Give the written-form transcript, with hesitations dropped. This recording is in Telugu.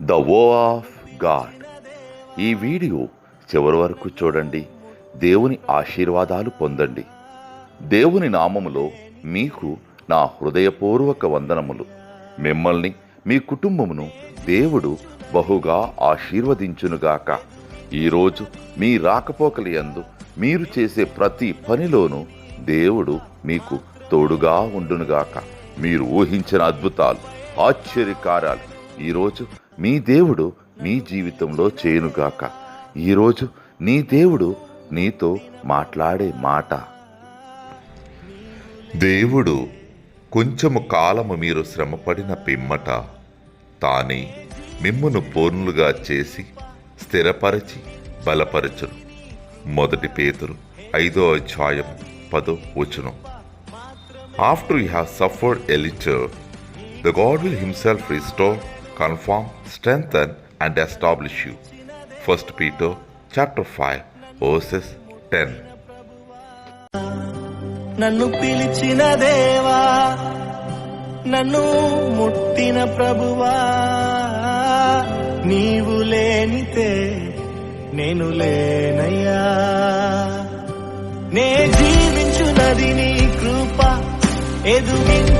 ద వో ఆఫ్ గాడ్. ఈ వీడియో చివరి వరకు చూడండి. దేవుని ఆశీర్వాదాలు పొందండి. దేవుని నామములో మీకు నా హృదయపూర్వక వందనములు. మిమ్మల్ని మీ కుటుంబమును దేవుడు బహుగా ఆశీర్వదించునుగాక. ఈరోజు మీ రాకపోకలి యందు మీరు చేసే ప్రతి పనిలోనూ దేవుడు మీకు తోడుగా ఉండునుగాక. మీరు ఊహించిన అద్భుతాలు, ఆశ్చర్యకార్యాలు ఈరోజు మీ దేవుడు మీ జీవితంలో చేయునుగాక. ఈరోజు నీ దేవుడు నీతో మాట్లాడే మాట. దేవుడు కొంచెము కాలము మీరు శ్రమపడిన పిమ్మట తానే మిమ్మును పూర్ణులుగా చేసి స్థిరపరచి బలపరచును. 1 పేతురు 5:10. After you have suffered a little, the God will himself restore, confirm, strengthen and establish you. 1 Peter chapter 5 verses 10. నన్ను పిలిచిన దేవా, నన్ను ముట్టిన ప్రభువా, నీవు లేనితే నేను లేనయ్యా. నే జీవించునది నీ కృప, ఎదుగి